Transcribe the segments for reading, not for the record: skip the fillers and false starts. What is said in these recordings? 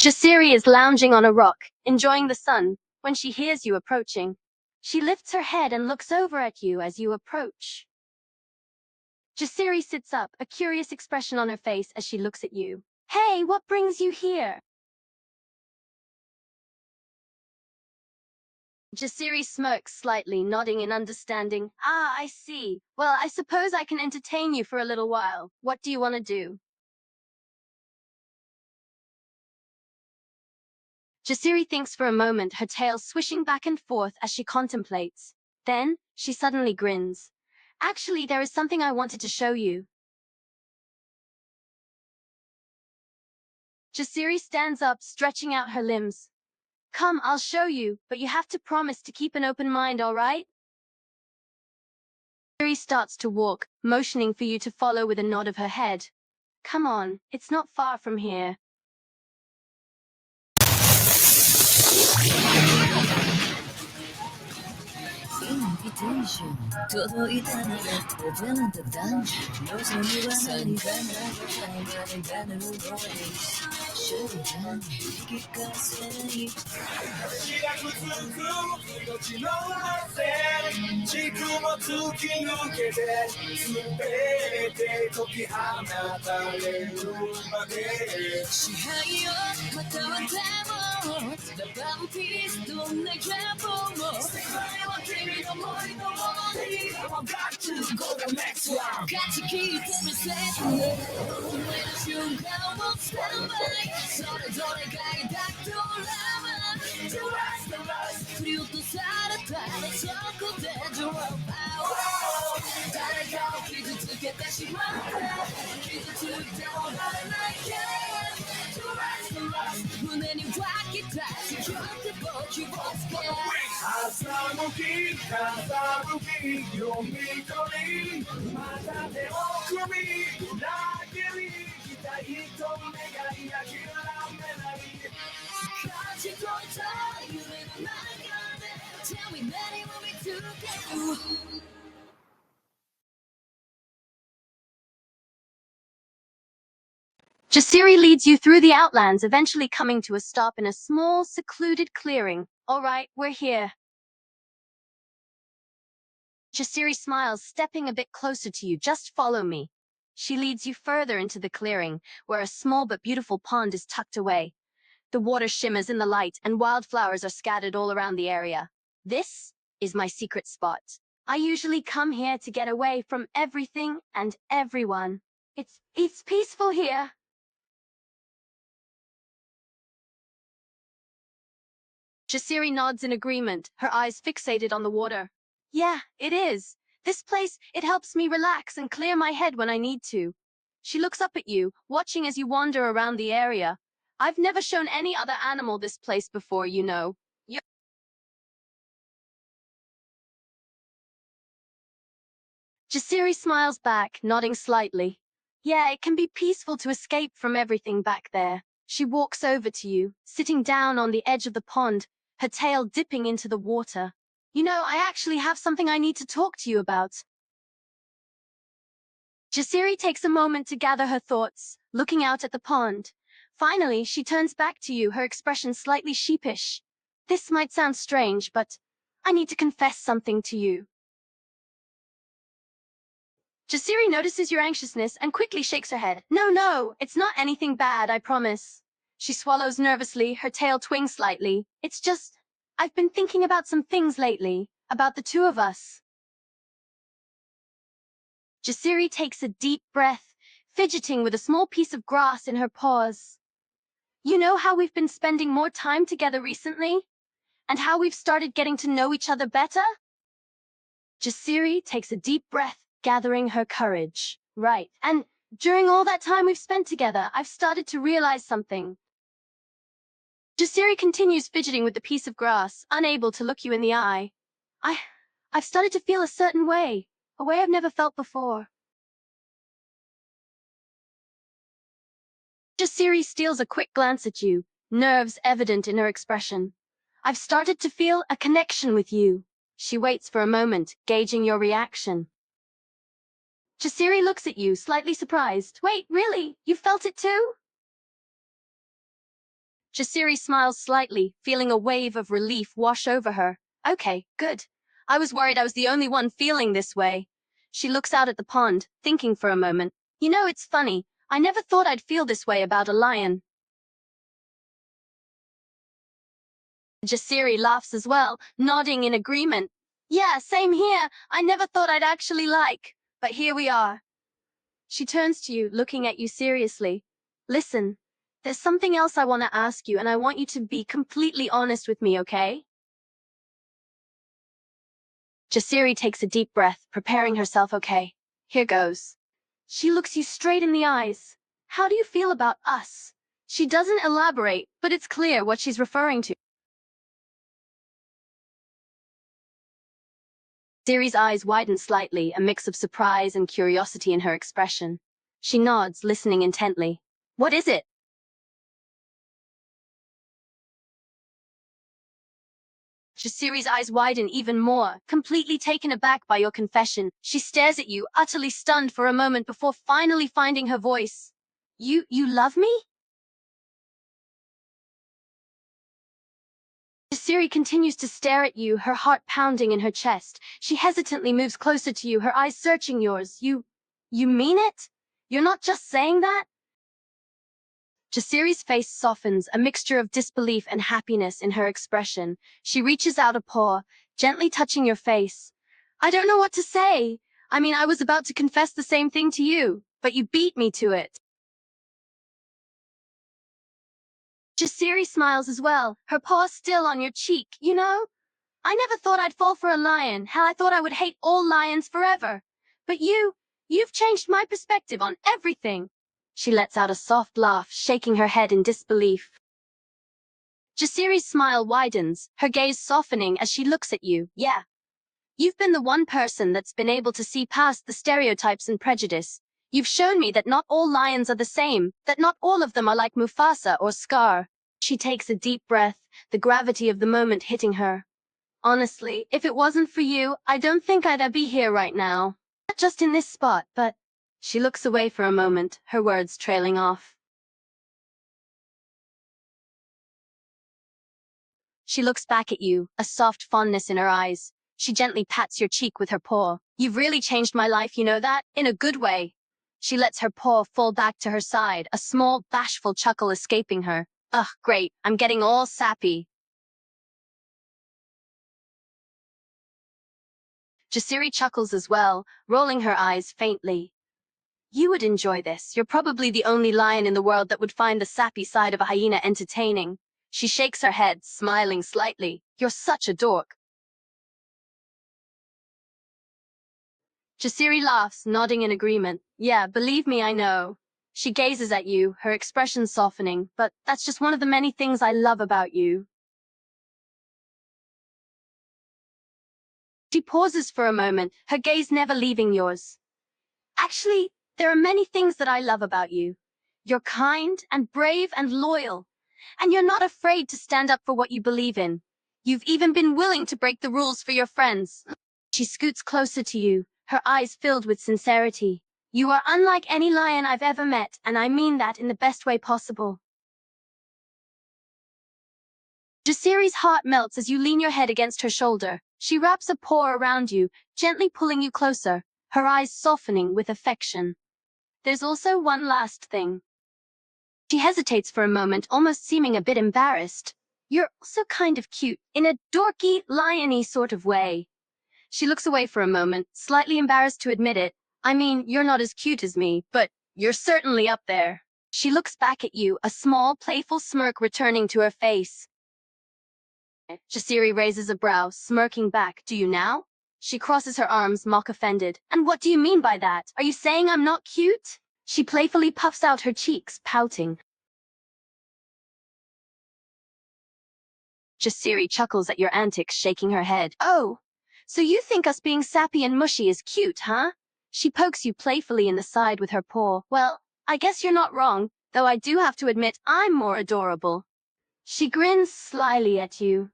Jasiri is lounging on a rock, enjoying the sun, when she hears you approaching. She lifts her head and looks over at you as you approach. Jasiri sits up, a curious expression on her face as she looks at you. Hey, what brings you here? Jasiri smirks slightly, nodding in understanding. Ah, I see. Well, I suppose I can entertain you for a little while. What do you want to do? Jasiri thinks for a moment, her tail swishing back and forth as she contemplates. Then, she suddenly grins. Actually, there is something I wanted to show you. Jasiri stands up, stretching out her limbs. Come, I'll show you, but you have to promise to keep an open mind, all right? Jasiri starts to walk, motioning for you to follow with a nod of her head. Come on, it's not far from here. Invitation 届いたなら Open the dungeon 望みは何かながる瞬間に引き返せない開くつく命の汗軸も突き抜けて全て解き放たれるまで支配よまたはデモンザ・バンピースどんな野望も世界は君の森のものに I've got to go the next round 勝ち切ってみせて運命の瞬間をスタンバイそれぞれが抱くドラマ To rise the rise 振り落とされたらそこで Drop out 誰かを傷つけてしまった傷ついてもなれないけ To rise the rise 胸に湧き出す強って僕をつけ朝向き風向き読み取りまた手を組み裏切り期待と願い諦めない勝ち取った夢の中で Tell me that it will be together Jasiri leads you through the outlands, eventually coming to a stop in a small, secluded clearing. All right, we're here. Jasiri smiles, stepping a bit closer to you. Just follow me. She leads you further into the clearing, where a small but beautiful pond is tucked away. The water shimmers in the light, and wildflowers are scattered all around the area. This is my secret spot. I usually come here to get away from everything and everyone. It's peaceful here. Jasiri nods in agreement, her eyes fixated on the water. Yeah, it is. This place, it helps me relax and clear my head when I need to. She looks up at you, watching as you wander around the area. I've never shown any other animal this place before, you know. Jasiri smiles back, nodding slightly. Yeah, it can be peaceful to escape from everything back there. She walks over to you, sitting down on the edge of the pond, her tail dipping into the water. You know, I actually have something I need to talk to you about. Jasiri takes a moment to gather her thoughts, looking out at the pond. Finally, she turns back to you, her expression slightly sheepish. This might sound strange, but I need to confess something to you. Jasiri notices your anxiousness and quickly shakes her head. No, it's not anything bad, I promise. She swallows nervously, her tail twings slightly. It's just, I've been thinking about some things lately, about the two of us. Jasiri takes a deep breath, fidgeting with a small piece of grass in her paws. You know how we've been spending more time together recently? And how we've started getting to know each other better? Jasiri takes a deep breath, gathering her courage. Right, and during all that time we've spent together, I've started to realize something. Jasiri continues fidgeting with the piece of grass, unable to look you in the eye. I've started to feel a certain way, a way I've never felt before. Jasiri steals a quick glance at you, nerves evident in her expression. I've started to feel a connection with you. She waits for a moment, gauging your reaction. Jasiri looks at you, slightly surprised. Wait, really? You felt it too? Jasiri smiles slightly, feeling a wave of relief wash over her. Okay, good. I was worried I was the only one feeling this way. She looks out at the pond, thinking for a moment. You know, it's funny. I never thought I'd feel this way about a lion. Jasiri laughs as well, nodding in agreement. Yeah, same here. I never thought I'd actually like. But here we are. She turns to you, looking at you seriously. Listen, there's something else I want to ask you, and I want you to be completely honest with me, okay? Jasiri takes a deep breath, preparing herself. Okay, here goes. She looks you straight in the eyes. How do you feel about us? She doesn't elaborate, but it's clear what she's referring to. Jasiri's eyes widen slightly, a mix of surprise and curiosity in her expression. She nods, listening intently. What is it? Jasiri's eyes widen even more, completely taken aback by your confession. She stares at you, utterly stunned for a moment before finally finding her voice. You love me? Jasiri continues to stare at you, her heart pounding in her chest. She hesitantly moves closer to you, her eyes searching yours. You mean it? You're not just saying that? Jasiri's face softens, a mixture of disbelief and happiness in her expression. She reaches out a paw, gently touching your face. I don't know what to say. I mean, I was about to confess the same thing to you, but you beat me to it. Jasiri smiles as well, her paw still on your cheek. You know, I never thought I'd fall for a lion. Hell, I thought I would hate all lions forever. But you've changed my perspective on everything. She lets out a soft laugh, shaking her head in disbelief. Jasiri's smile widens, her gaze softening as she looks at you. Yeah. You've been the one person that's been able to see past the stereotypes and prejudice. You've shown me that not all lions are the same, that not all of them are like Mufasa or Scar. She takes a deep breath, the gravity of the moment hitting her. Honestly, if it wasn't for you, I don't think I'd be here right now. Not just in this spot, but... She looks away for a moment, her words trailing off. She looks back at you, a soft fondness in her eyes. She gently pats your cheek with her paw. You've really changed my life, you know that? In a good way. She lets her paw fall back to her side, a small, bashful chuckle escaping her. Ugh, great, I'm getting all sappy. Jasiri chuckles as well, rolling her eyes faintly. You would enjoy this. You're probably the only lion in the world that would find the sappy side of a hyena entertaining. She shakes her head, smiling slightly. You're such a dork. Jasiri laughs, nodding in agreement. Yeah, believe me, I know. She gazes at you, her expression softening, but that's just one of the many things I love about you. She pauses for a moment, her gaze never leaving yours. Actually, there are many things that I love about you. You're kind and brave and loyal, and you're not afraid to stand up for what you believe in. You've even been willing to break the rules for your friends. She scoots closer to you, her eyes filled with sincerity. You are unlike any lion I've ever met, and I mean that in the best way possible. Jasiri's heart melts as you lean your head against her shoulder. She wraps a paw around you, gently pulling you closer, her eyes softening with affection. There's also one last thing. She hesitates for a moment, almost seeming a bit embarrassed. You're also kind of cute, in a dorky, lion-y sort of way. She looks away for a moment, slightly embarrassed to admit it. I mean, you're not as cute as me, but you're certainly up there. She looks back at you, a small, playful smirk returning to her face. Jasiri raises a brow, smirking back. Do you now? She crosses her arms, mock offended. And what do you mean by that? Are you saying I'm not cute? She playfully puffs out her cheeks, pouting. Jasiri chuckles at your antics, shaking her head. Oh, so you think us being sappy and mushy is cute, huh? She pokes you playfully in the side with her paw. Well, I guess you're not wrong, though I do have to admit I'm more adorable. She grins slyly at you.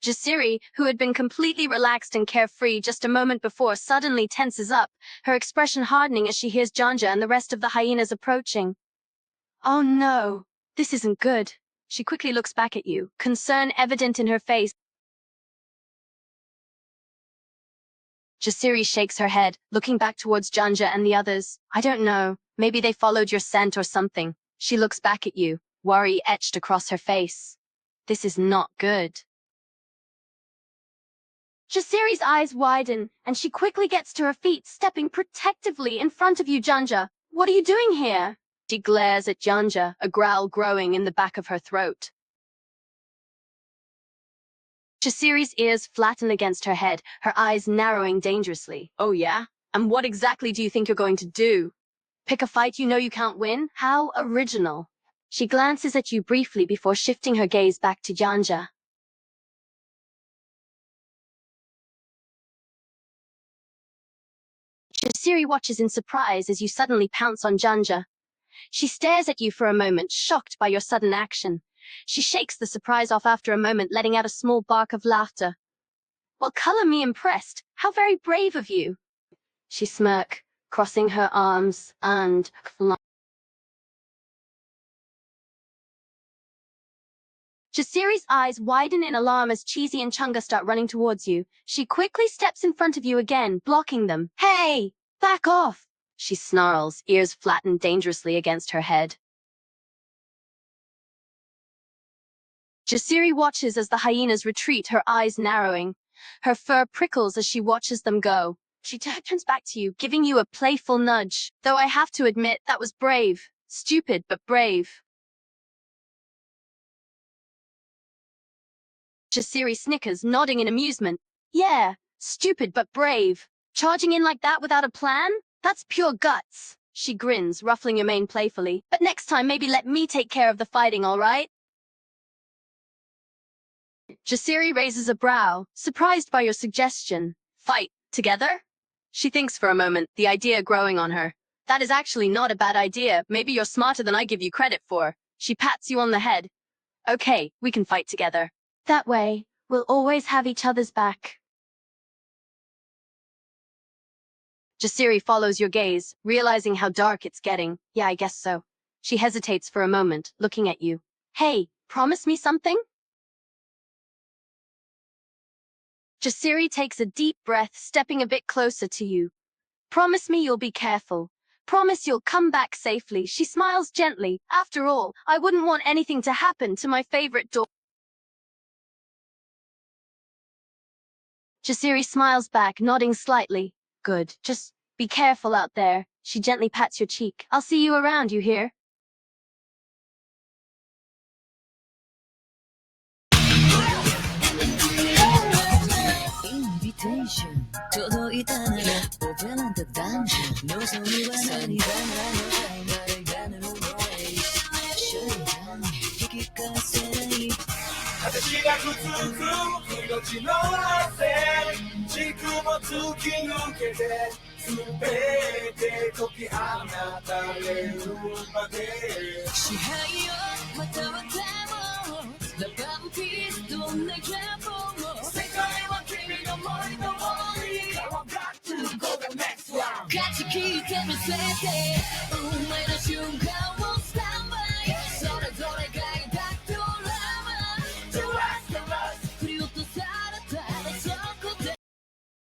Jasiri, who had been completely relaxed and carefree just a moment before, suddenly tenses up, her expression hardening as she hears Janja and the rest of the hyenas approaching. Oh no, this isn't good. She quickly looks back at you, concern evident in her face. Jasiri shakes her head, looking back towards Janja and the others. I don't know, maybe they followed your scent or something. She looks back at you, worry etched across her face. This is not good. Jasiri's eyes widen, and she quickly gets to her feet, stepping protectively in front of you, Janja. What are you doing here? She glares at Janja, a growl growing in the back of her throat. Jasiri's ears flatten against her head, her eyes narrowing dangerously. Oh yeah? And what exactly do you think you're going to do? Pick a fight you know you can't win? How original. She glances at you briefly before shifting her gaze back to Janja. Jasiri watches in surprise as you suddenly pounce on Janja. She stares at you for a moment, shocked by your sudden action. She shakes the surprise off after a moment, letting out a small bark of laughter. Well, color me impressed. How very brave of you. She smirks, crossing her arms and Jasiri's eyes widen in alarm as Cheezi and Chunga start running towards you. She quickly steps in front of you again, blocking them. Hey! Back off! She snarls, ears flattened dangerously against her head. Jasiri watches as the hyenas retreat, her eyes narrowing. Her fur prickles as she watches them go. She turns back to you, giving you a playful nudge. Though I have to admit, that was brave. Stupid, but brave. Jasiri snickers, nodding in amusement. Yeah, stupid but brave. Charging in like that without a plan? That's pure guts. She grins, ruffling your mane playfully. But next time maybe let me take care of the fighting, all right? Jasiri raises a brow, surprised by your suggestion. Fight together? She thinks for a moment, the idea growing on her. That is actually not a bad idea. Maybe you're smarter than I give you credit for. She pats you on the head. Okay, we can fight together. That way, we'll always have each other's back. Jasiri follows your gaze, realizing how dark it's getting. Yeah, I guess so. She hesitates for a moment, looking at you. Hey, promise me something? Jasiri takes a deep breath, stepping a bit closer to you. Promise me you'll be careful. Promise you'll come back safely. She smiles gently. After all, I wouldn't want anything to happen to my favorite daughter. Jasiri smiles back, nodding slightly. Good. Just be careful out there. She gently pats your cheek. I'll see you around, you hear? Invitation 届いたならオペランタ男女望みは何誰のノイズ瞬間引き返せない私がくつく命の汗軸も突き抜けて全て解き放たれるまで支配よまたはでもラバーピースどんな野望も世界は君の森の森 Come on, got to go the next round 勝ち切ってみせて運命の瞬間